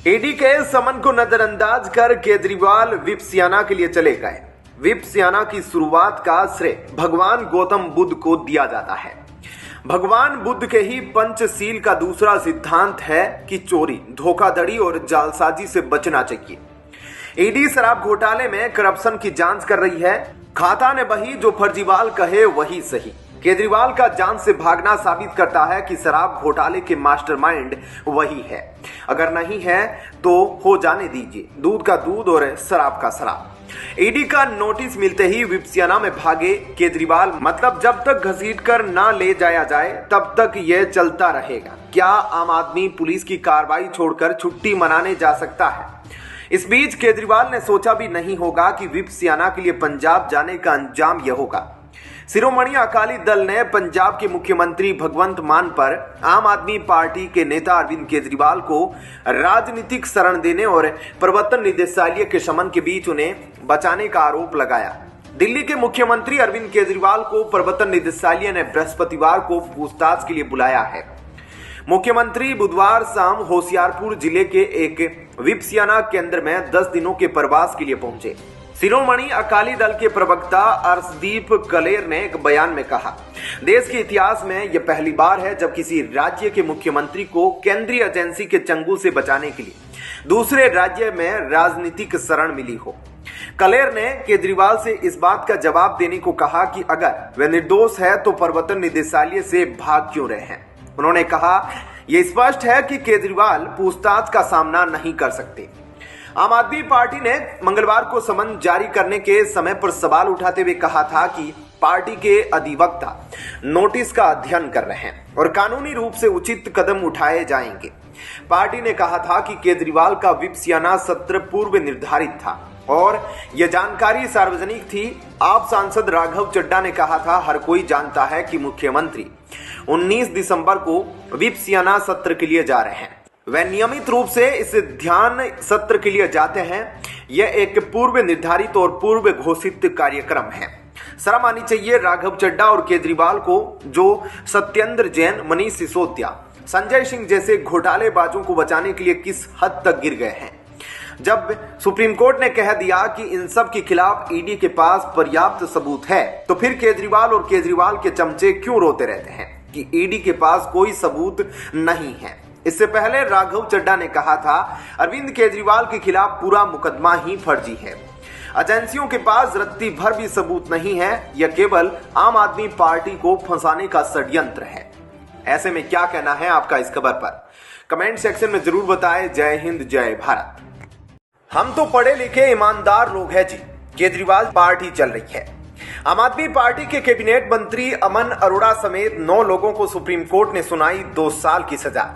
ED के समन को नजरअंदाज कर केजरीवाल विप सियाना के लिए चले गए। विप सियाना की शुरुआत का श्रेय भगवान गौतम बुद्ध को दिया जाता है। भगवान बुद्ध के ही पंचशील का दूसरा सिद्धांत है कि चोरी, धोखाधड़ी और जालसाजी से बचना चाहिए। ईडी शराब घोटाले में करप्शन की जांच कर रही है। खाता ने बही जो फर्जीवाल कहे वही सही। केजरीवाल का जान से भागना साबित करता है कि शराब घोटाले के मास्टरमाइंड वही है। अगर नहीं है तो हो जाने दीजिए, दूध का दूध और शराब का शराब। ईडी का नोटिस मिलते ही विप सियाना में भागे केजरीवाल। मतलब जब तक घसीट कर ना ले जाया जाए तब तक यह चलता रहेगा। क्या आम आदमी पुलिस की कार्रवाई छोड़कर छुट्टी मनाने जा सकता है? इस बीच केजरीवाल ने सोचा भी नहीं होगा कि विप सियाना के लिए पंजाब जाने का अंजाम यह होगा। शिरोमणि अकाली दल ने पंजाब के मुख्यमंत्री भगवंत मान पर आम आदमी पार्टी के नेता अरविंद केजरीवाल को राजनीतिक शरण देने और प्रवर्तन निदेशालय के समन के बीच उन्हें बचाने का आरोप लगाया। दिल्ली के मुख्यमंत्री अरविंद केजरीवाल को प्रवर्तन निदेशालय ने बृहस्पतिवार को पूछताछ के लिए बुलाया है। मुख्यमंत्री बुधवार शाम होशियारपुर जिले के एक विप सियाना केंद्र में 10 दिनों के प्रवास के लिए पहुंचे। शिरोमणि अकाली दल के प्रवक्ता अर्शदीप कलेर ने एक बयान में कहा, देश के इतिहास में यह पहली बार है जब किसी राज्य के मुख्यमंत्री को केंद्रीय एजेंसी के चंगुल से बचाने के लिए दूसरे राज्य में राजनीतिक शरण मिली हो। कलेर ने केजरीवाल से इस बात का जवाब देने को कहा कि अगर वे निर्दोष है तो प्रवर्तन निदेशालय से भाग क्यों रहे हैं। उन्होंने कहा, यह स्पष्ट है कि केजरीवाल पूछताछ का सामना नहीं कर सकते। आम आदमी पार्टी ने मंगलवार को समन जारी करने के समय पर सवाल उठाते हुए कहा था कि पार्टी के अधिवक्ता नोटिस का अध्ययन कर रहे हैं और कानूनी रूप से उचित कदम उठाए जाएंगे। पार्टी ने कहा था कि केजरीवाल का विप सियाना सत्र पूर्व निर्धारित था और यह जानकारी सार्वजनिक थी। आप सांसद राघव चड्ढा ने कहा था, हर कोई जानता है कि मुख्यमंत्री 19 दिसंबर को विप सियाना सत्र के लिए जा रहे हैं। वे नियमित रूप से इस ध्यान सत्र के लिए जाते हैं। यह एक पूर्व निर्धारित और पूर्व घोषित कार्यक्रम है। शर्म आनी चाहिए राघव चड्ढा और केजरीवाल को, जो सत्येंद्र जैन, मनीष सिसोदिया, संजय सिंह जैसे घोटालेबाजों को बचाने के लिए किस हद तक गिर गए हैं। जब सुप्रीम कोर्ट ने कह दिया कि इन सब के खिलाफ ईडी के पास पर्याप्त सबूत है, तो फिर केजरीवाल और केजरीवाल के चमचे क्यों रोते रहते हैं कि ईडी के पास कोई सबूत नहीं है। इससे पहले राघव चड्ढा ने कहा था, अरविंद केजरीवाल के खिलाफ पूरा मुकदमा ही फर्जी है। एजेंसियों के पास रत्ती भर भी सबूत नहीं है। यह केवल आम आदमी पार्टी को फंसाने का षड्यंत्र है। ऐसे में क्या कहना है आपका इस खबर पर? कमेंट सेक्शन में जरूर बताएं। जय हिंद, जय भारत। हम तो पढ़े लिखे ईमानदार लोग हैं जी। केजरीवाल पार्टी चल रही है। आम आदमी पार्टी के कैबिनेट मंत्री अमन अरोड़ा समेत 9 लोगों को सुप्रीम कोर्ट ने सुनाई 2 साल की सजा।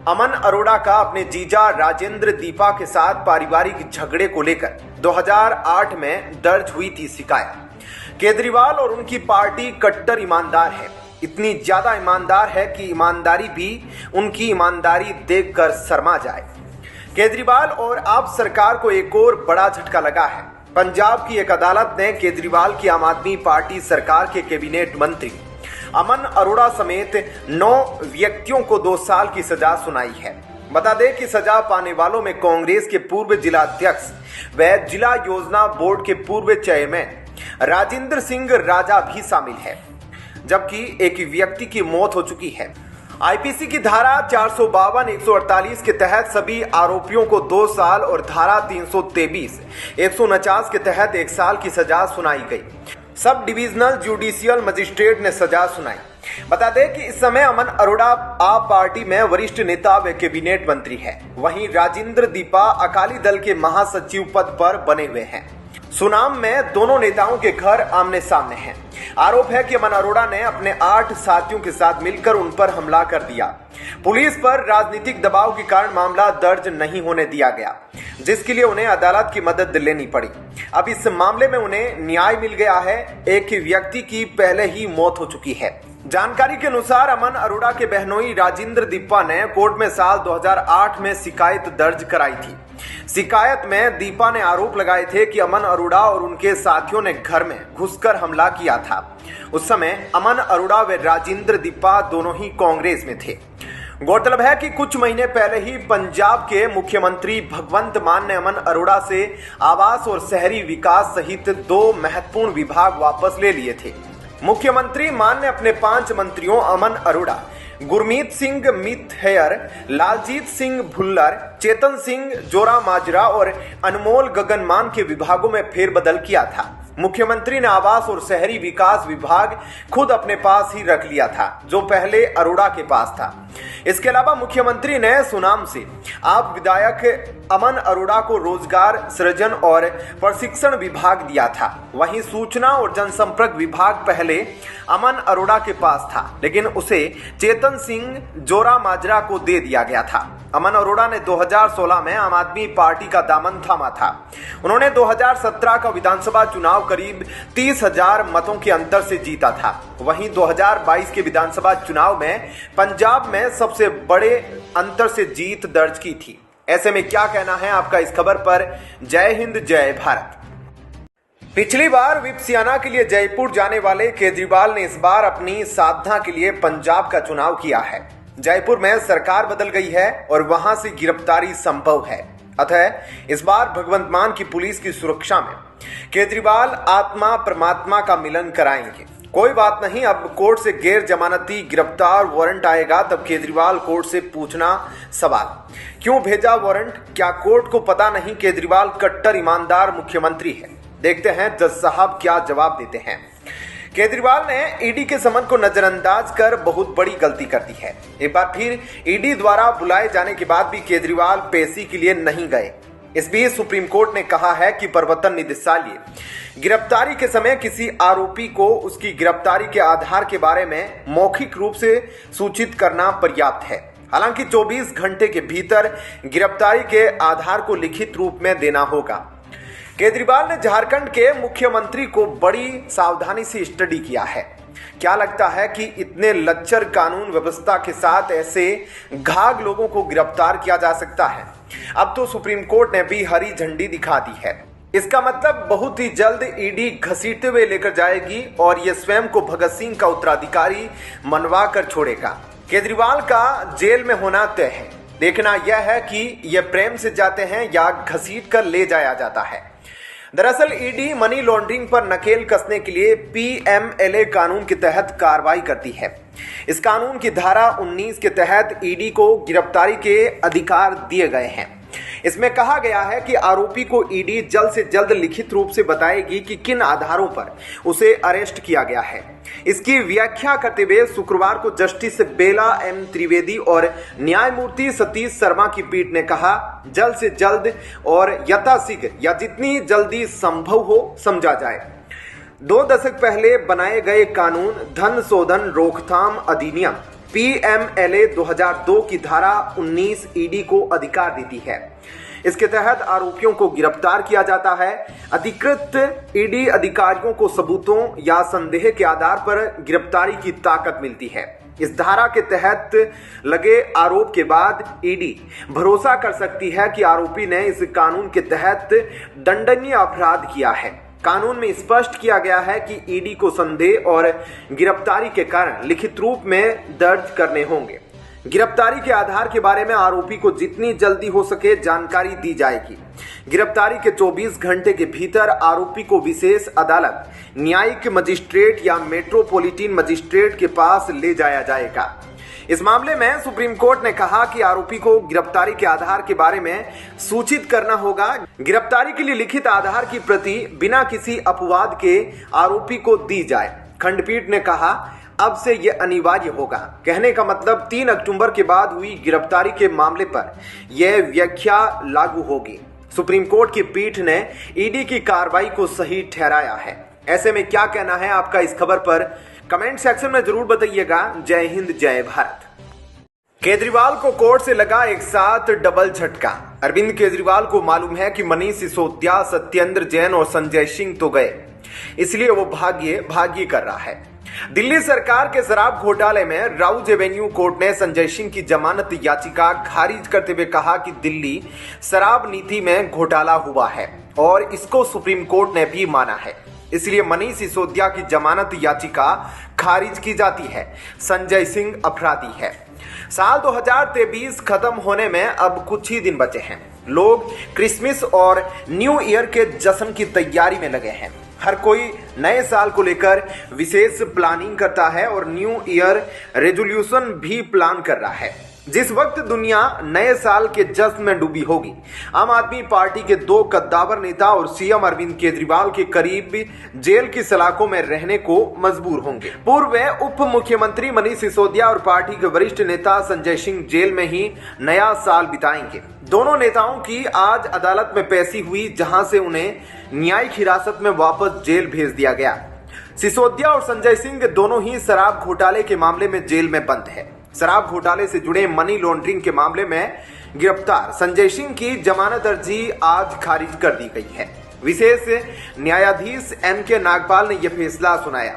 अमन अरोड़ा का अपने जीजा राजेंद्र दीपा के साथ पारिवारिक झगड़े को लेकर 2008 में दर्ज हुई थी शिकायत। केजरीवाल और उनकी पार्टी कट्टर ईमानदार है। इतनी ज्यादा ईमानदार है कि ईमानदारी भी उनकी ईमानदारी देखकर शर्मा जाए। केजरीवाल और आप सरकार को एक और बड़ा झटका लगा है। पंजाब की एक अदालत ने केजरीवाल की आम आदमी पार्टी सरकार के कैबिनेट मंत्री अमन अरोड़ा समेत 9 व्यक्तियों को 2 साल की सजा सुनाई है। बता दें कि सजा पाने वालों में कांग्रेस के पूर्व जिला अध्यक्ष व जिला योजना बोर्ड के पूर्व चेयरमैन राजेंद्र सिंह राजा भी शामिल है, जबकि एक व्यक्ति की मौत हो चुकी है। आईपीसी की धारा 452, 148 के तहत सभी आरोपियों को 2 साल और धारा 323, 149 के तहत 1 साल की सजा सुनाई गई। सब डिविजनल जुडिशियल मजिस्ट्रेट ने सजा सुनाई। बता दें कि इस समय अमन अरोड़ा आप पार्टी में वरिष्ठ नेता व कैबिनेट मंत्री है। वहीं राजेंद्र दीपा अकाली दल के महासचिव पद पर बने हुए हैं। सुनाम में दोनों नेताओं के घर आमने सामने हैं। आरोप है कि अमन अरोड़ा ने अपने 8 साथियों के साथ मिलकर उन पर हमला कर दिया। पुलिस पर राजनीतिक दबाव के कारण मामला दर्ज नहीं होने दिया गया, जिसके लिए उन्हें अदालत की मदद लेनी पड़ी। अब इस मामले में उन्हें न्याय मिल गया है। एक व्यक्ति की पहले ही मौत हो चुकी है। जानकारी के अनुसार अमन अरोड़ा के बहनोई राजेंद्र दीपा ने कोर्ट में साल 2008 में शिकायत दर्ज कराई थी। शिकायत में दीपा ने आरोप लगाए थे कि अमन अरोड़ा और उनके साथियों ने घर में घुसकर हमला किया था। उस समय अमन अरोड़ा व राजेंद्र दीपा दोनों ही कांग्रेस में थे। गौरतलब है कि कुछ महीने पहले ही पंजाब के मुख्यमंत्री भगवंत मान ने अमन अरोड़ा से आवास और शहरी विकास सहित 2 महत्वपूर्ण विभाग वापस ले लिए थे। मुख्यमंत्री मान ने अपने 5 मंत्रियों अमन अरोड़ा, गुरमीत सिंह मितहैर, लालजीत सिंह भुल्लर, चेतन सिंह जोरा माजरा और अनमोल गगन मान के विभागों में फेरबदल किया था। मुख्यमंत्री ने आवास और शहरी विकास विभाग खुद अपने पास ही रख लिया था, जो पहले अरोड़ा के पास था। इसके अलावा मुख्यमंत्री ने सुनाम से आप विधायक अमन अरोड़ा को रोजगार सृजन और प्रशिक्षण विभाग दिया था। वहीं सूचना और जनसंपर्क विभाग पहले अमन अरोड़ा के पास था, लेकिन उसे चेतन सिंह जोरा माजरा को दे दिया गया था। अमन अरोड़ा ने 2016 में आम आदमी पार्टी का दामन थामा था। उन्होंने 2017 का विधानसभा चुनाव करीब 30,000 मतों के अंतर से जीता था। वहीं 2022 के विधानसभा चुनाव में पंजाब में सबसे बड़े अंतर से जीत दर्ज की थी। ऐसे में क्या कहना है आपका इस खबर पर? जय हिंद, जय भारत। पिछली बार व्हिप सियाना के लिए जयपुर जाने वाले केजरीवाल ने इस बार अपनी साधना के लिए पंजाब का चुनाव किया है। जयपुर में सरकार बदल गई है और वहां से गिरफ्तारी संभव है। अतः इस बार भगवंत मान की पुलिस की सुरक्षा में केजरीवाल आत्मा परमात्मा का मिलन कराएंगे। कोई बात नहीं, अब कोर्ट से गैर जमानती गिरफ्तार वारंट आएगा, तब केजरीवाल कोर्ट से पूछना सवाल, क्यों भेजा वारंट? क्या कोर्ट को पता नहीं केजरीवाल कट्टर ईमानदार मुख्यमंत्री है? देखते हैं जज साहब क्या जवाब देते हैं। केजरीवाल ने ईडी के समन को नजरअंदाज कर बहुत बड़ी गलती कर दी है। एक बार फिर ईडी द्वारा बुलाए जाने के बाद भी केजरीवाल पेशी के लिए नहीं गए। इस बीच सुप्रीम कोर्ट ने कहा है कि प्रवर्तन निदेशालय गिरफ्तारी के समय किसी आरोपी को उसकी गिरफ्तारी के आधार के बारे में मौखिक रूप से सूचित करना पर्याप्त है। हालांकि 24 घंटे के भीतर गिरफ्तारी के आधार को लिखित रूप में देना होगा। केजरीवाल ने झारखंड के मुख्यमंत्री को बड़ी सावधानी से स्टडी किया है। क्या लगता है कि इतने लच्चर कानून व्यवस्था के साथ ऐसे घाघ लोगों को गिरफ्तार किया जा सकता है? अब तो सुप्रीम कोर्ट ने भी हरी झंडी दिखा दी है। इसका मतलब बहुत ही जल्द ईडी घसीटते हुए लेकर जाएगी और ये स्वयं को भगत सिंह का उत्तराधिकारी मनवा कर छोड़ेगा। केजरीवाल का जेल में होना तय है। देखना यह है कि ये प्रेम से जाते हैं या घसीट कर ले जाया जाता है। दरअसल ईडी मनी लॉन्ड्रिंग पर नकेल कसने के लिए पीएमएलए कानून के तहत कार्रवाई करती है। इस कानून की धारा 19 के तहत ईडी को गिरफ्तारी के अधिकार दिए गए हैं। इसमें कहा गया है कि आरोपी को ईडी जल्द से जल्द लिखित रूप से बताएगी कि किन आधारों पर उसे अरेस्ट किया गया है। इसकी व्याख्या करते हुए शुक्रवार को जस्टिस बेला एम त्रिवेदी और न्यायमूर्ति सतीश शर्मा की पीठ ने कहा, जल्द से जल्द और यथाशीघ्र या जितनी जल्दी संभव हो समझा जाए। 2 दशक पहले बनाए गए कानून धन शोधन रोकथाम अधिनियम पीएमएलए 2002 की धारा 19 ईडी को अधिकार देती है। इसके तहत आरोपियों को गिरफ्तार किया जाता है। अधिकृत ईडी अधिकारियों को सबूतों या संदेह के आधार पर गिरफ्तारी की ताकत मिलती है। इस धारा के तहत लगे आरोप के बाद ईडी भरोसा कर सकती है कि आरोपी ने इस कानून के तहत दंडनीय अपराध किया है। कानून में स्पष्ट किया गया है कि ईडी को संदेह और गिरफ्तारी के कारण लिखित रूप में दर्ज करने होंगे। गिरफ्तारी के आधार के बारे में आरोपी को जितनी जल्दी हो सके जानकारी दी जाएगी। गिरफ्तारी के 24 घंटे के भीतर आरोपी को विशेष अदालत, न्यायिक मजिस्ट्रेट या मेट्रोपॉलिटन मजिस्ट्रेट के पास ले जाया जाएगा। इस मामले में सुप्रीम कोर्ट ने कहा कि आरोपी को गिरफ्तारी के आधार के बारे में सूचित करना होगा। गिरफ्तारी के लिए लिखित आधार की प्रति बिना किसी अपवाद के आरोपी को दी जाए। खंडपीठ ने कहा, अब से यह अनिवार्य होगा। कहने का मतलब 3 अक्टूबर के बाद हुई गिरफ्तारी के मामले पर यह व्याख्या लागू होगी। सुप्रीम कोर्ट की पीठ ने ईडी की कार्रवाई को सही ठहराया है। ऐसे में क्या कहना है आपका इस खबर पर? कमेंट सेक्शन में जरूर बताइएगा। जय हिंद, जय भारत। केजरीवाल को कोर्ट से लगा एक साथ डबल झटका। अरविंद केजरीवाल को मालूम है कि मनीष सिसोदिया, सत्येंद्र जैन और संजय सिंह तो गए, इसलिए वो भाग्य कर रहा है। दिल्ली सरकार के शराब घोटाले में राउज एवेन्यू कोर्ट ने संजय सिंह की जमानत याचिका खारिज करते हुए कहा कि दिल्ली शराब नीति में घोटाला हुआ है और इसको सुप्रीम कोर्ट ने भी माना है। इसलिए मनीष सिसोदिया की जमानत याचिका खारिज की जाती है। संजय सिंह अपराधी है। साल 2023 खत्म होने में अब कुछ ही दिन बचे हैं। लोग क्रिसमस और न्यू ईयर के जश्न की तैयारी में लगे हैं। हर कोई नए साल को लेकर विशेष प्लानिंग करता है और न्यू ईयर रेजोल्यूशन भी प्लान कर रहा है। जिस वक्त दुनिया नए साल के जश्न में डूबी होगी, आम आदमी पार्टी के 2 कद्दावर नेता और सीएम अरविंद केजरीवाल के करीब जेल की सलाखों में रहने को मजबूर होंगे। पूर्व उप मुख्यमंत्री मनीष सिसोदिया और पार्टी के वरिष्ठ नेता संजय सिंह जेल में ही नया साल बिताएंगे। दोनों नेताओं की आज अदालत में पेशी हुई, जहां से उन्हें न्यायिक हिरासत में वापस जेल भेज दिया गया। सिसोदिया और संजय सिंह दोनों ही शराब घोटाले के मामले में जेल में बंद है। शराब घोटाले से जुड़े मनी लॉन्ड्रिंग के मामले में गिरफ्तार संजय सिंह की जमानत अर्जी आज खारिज कर दी गई है। विशेष न्यायाधीश एनके नागपाल ने यह फैसला सुनाया।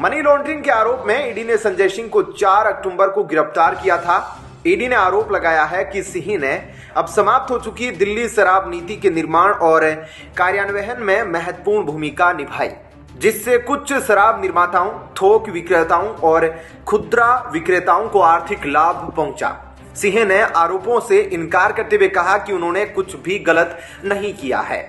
मनी लॉन्ड्रिंग के आरोप में ईडी ने संजय सिंह को 4 अक्टूबर को गिरफ्तार किया था। ईडी ने आरोप लगाया है कि सिंह ने अब समाप्त हो चुकी दिल्ली शराब नीति के निर्माण और कार्यान्वयन में महत्वपूर्ण भूमिका निभाई, जिससे कुछ शराब निर्माताओं, थोक विक्रेताओं और खुदरा विक्रेताओं को आर्थिक लाभ पहुंचा। सिंह ने आरोपों से इनकार करते हुए कहा कि उन्होंने कुछ भी गलत नहीं किया है।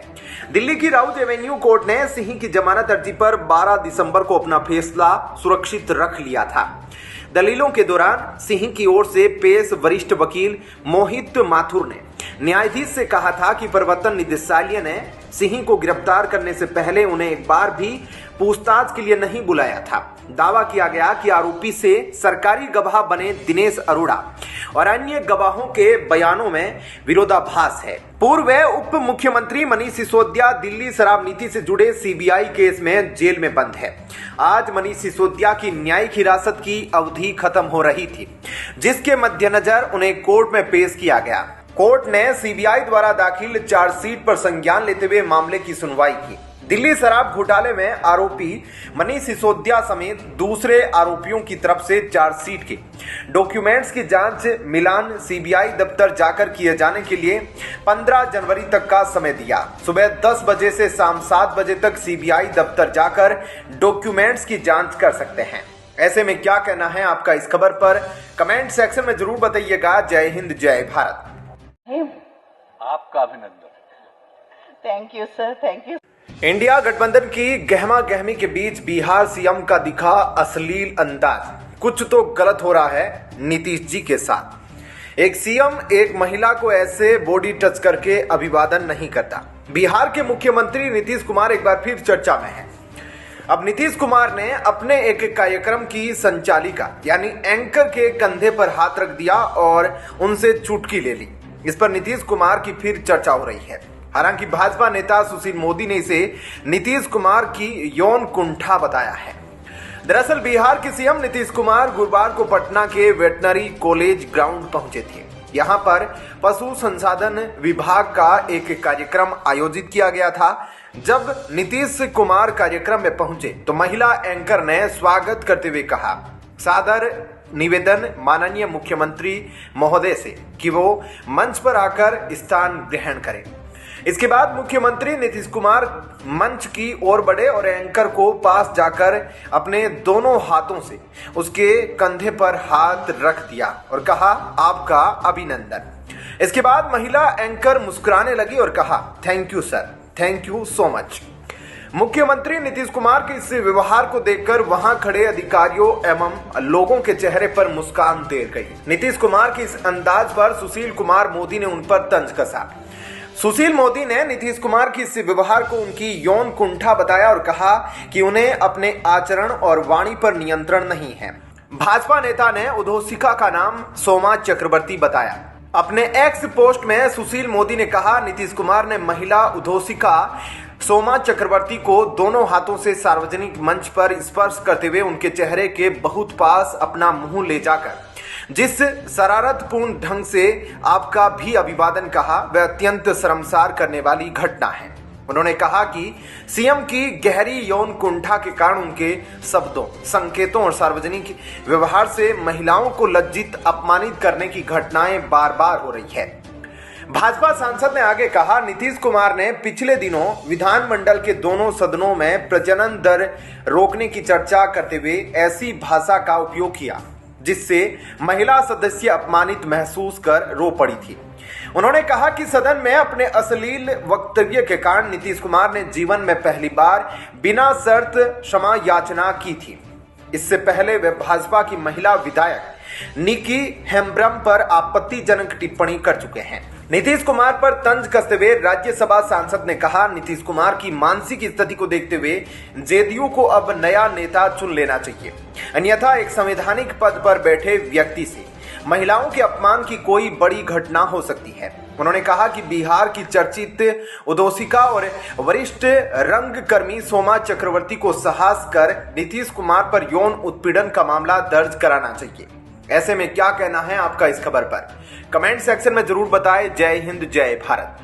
दिल्ली की राउत एवेन्यू कोर्ट ने सिंह की जमानत अर्जी पर 12 दिसंबर को अपना फैसला सुरक्षित रख लिया था। दलीलों के दौरान सिंह की ओर से पेश वरिष्ठ वकील मोहित माथुर ने न्यायाधीश से कहा था कि प्रवर्तन निदेशालय ने सिंह को गिरफ्तार करने से पहले उन्हें एक बार भी पूछताछ के लिए नहीं बुलाया था। दावा किया गया कि आरोपी से सरकारी गवाह बने दिनेश अरोड़ा और अन्य गवाहों के बयानों में विरोधाभास है। पूर्व उप मुख्यमंत्री मनीष सिसोदिया दिल्ली शराब नीति से जुड़े सीबीआई केस में जेल में बंद है। आज मनीष सिसोदिया की न्यायिक हिरासत की अवधि खत्म हो रही थी, जिसके मद्देनजर उन्हें कोर्ट में पेश किया गया। कोर्ट ने सीबीआई द्वारा दाखिल चार्जशीट पर संज्ञान लेते हुए मामले की सुनवाई की। दिल्ली शराब घोटाले में आरोपी मनीष सिसोदिया समेत दूसरे आरोपियों की तरफ से चार्जशीट की डॉक्यूमेंट्स की जांच मिलान सीबीआई दफ्तर जाकर किए जाने के लिए 15 जनवरी तक का समय दिया। सुबह 10 बजे से शाम 7 बजे तक सीबीआई दफ्तर जाकर डॉक्यूमेंट्स की जांच कर सकते हैं। ऐसे में क्या कहना है आपका इस खबर पर? कमेंट सेक्शन में जरूर बताइएगा। जय हिंद, जय भारत। आपका अभिनंदन। Thank you sir, thank you. India गठबंधन की गहमा गहमी के बीच बिहार सीएम का दिखा अश्लील अंदाज। कुछ तो गलत हो रहा है नीतीश जी के साथ। एक सीएम एक महिला को ऐसे बॉडी टच करके अभिवादन नहीं करता। बिहार के मुख्यमंत्री नीतीश कुमार एक बार फिर चर्चा में हैं। अब नीतीश कुमार ने अपने एक कार्यक्रम की संचालिका यानी एंकर के कंधे पर हाथ रख दिया और उनसे चुटकी ले ली। इस पर नीतीश कुमार की फिर चर्चा हो रही है। हालांकि भाजपा नेता सुशील मोदी ने इसे नीतीश कुमार की यौन कुंठा बताया है। दरअसल बिहार के सीएम नीतीश कुमार गुरुवार को पटना के वेटनरी कॉलेज ग्राउंड पहुंचे थे। यहां पर पशु संसाधन विभाग का एक कार्यक्रम आयोजित किया गया था। जब नीतीश कुमार कार्यक्रम में पहुंचे तो महिला एंकर ने स्वागत करते हुए कहा, सादर निवेदन माननीय मुख्यमंत्री महोदय से कि वो मंच पर आकर स्थान ग्रहण करें। इसके बाद मुख्यमंत्री नीतीश कुमार मंच की ओर बढ़े और एंकर को पास जाकर अपने दोनों हाथों से उसके कंधे पर हाथ रख दिया और कहा, आपका अभिनंदन। इसके बाद महिला एंकर मुस्कुराने लगी और कहा, thank you sir, thank you so much. मुख्यमंत्री नीतीश कुमार के इस व्यवहार को देखकर वहां खड़े अधिकारियों एवं लोगों के चेहरे पर मुस्कान तैर गई। नीतीश कुमार के इस अंदाज पर सुशील कुमार मोदी ने उन पर तंज कसा। सुशील मोदी ने नीतीश कुमार की इस व्यवहार को उनकी यौन कुंठा बताया और कहा कि उन्हें अपने आचरण और वाणी पर नियंत्रण नहीं है। भाजपा नेता ने उद्धोषिका का नाम सोमा चक्रवर्ती बताया। अपने एक्स पोस्ट में सुशील मोदी ने कहा, नीतीश कुमार ने महिला उद्धोषिका सोमा चक्रवर्ती को दोनों हाथों से सार्वजनिक मंच पर स्पर्श करते हुए उनके चेहरे के बहुत पास अपना मुंह ले जाकर जिस शरारतपूर्ण ढंग से आपका भी अभिवादन कहा, वह अत्यंत शर्मसार करने वाली घटना है। उन्होंने कहा कि सीएम की गहरी यौन कुंठा के कारण उनके शब्दों, संकेतों और सार्वजनिक व्यवहार से महिलाओं को लज्जित, अपमानित करने की घटनाएं बार बार हो रही है। भाजपा सांसद ने आगे कहा, नीतीश कुमार ने पिछले दिनों विधानमंडल के दोनों सदनों में प्रजनन दर रोकने की चर्चा करते हुए ऐसी भाषा का उपयोग किया जिससे महिला सदस्य अपमानित महसूस कर रो पड़ी थी। उन्होंने कहा कि सदन में अपने अश्लील वक्तव्य के कारण नीतीश कुमार ने जीवन में पहली बार बिना शर्त क्षमा याचना की थी। इससे पहले वे भाजपा की महिला विधायक निकी हेम्ब्रम पर आपत्तिजनक टिप्पणी कर चुके हैं। नीतीश कुमार पर तंज कसते हुए राज्यसभा सांसद ने कहा, नीतीश कुमार की मानसिक स्थिति को देखते हुए जेडीयू को अब नया नेता चुन लेना चाहिए, अन्यथा एक संवैधानिक पद पर बैठे व्यक्ति से महिलाओं के अपमान की कोई बड़ी घटना हो सकती है। उन्होंने कहा कि बिहार की चर्चित उद्योषिका और वरिष्ठ रंगकर्मी सोमा चक्रवर्ती को साहस कर नीतीश कुमार पर यौन उत्पीड़न का मामला दर्ज कराना चाहिए। ऐसे में क्या कहना है आपका इस खबर पर? कमेंट सेक्शन में जरूर बताएं। जय हिंद, जय भारत।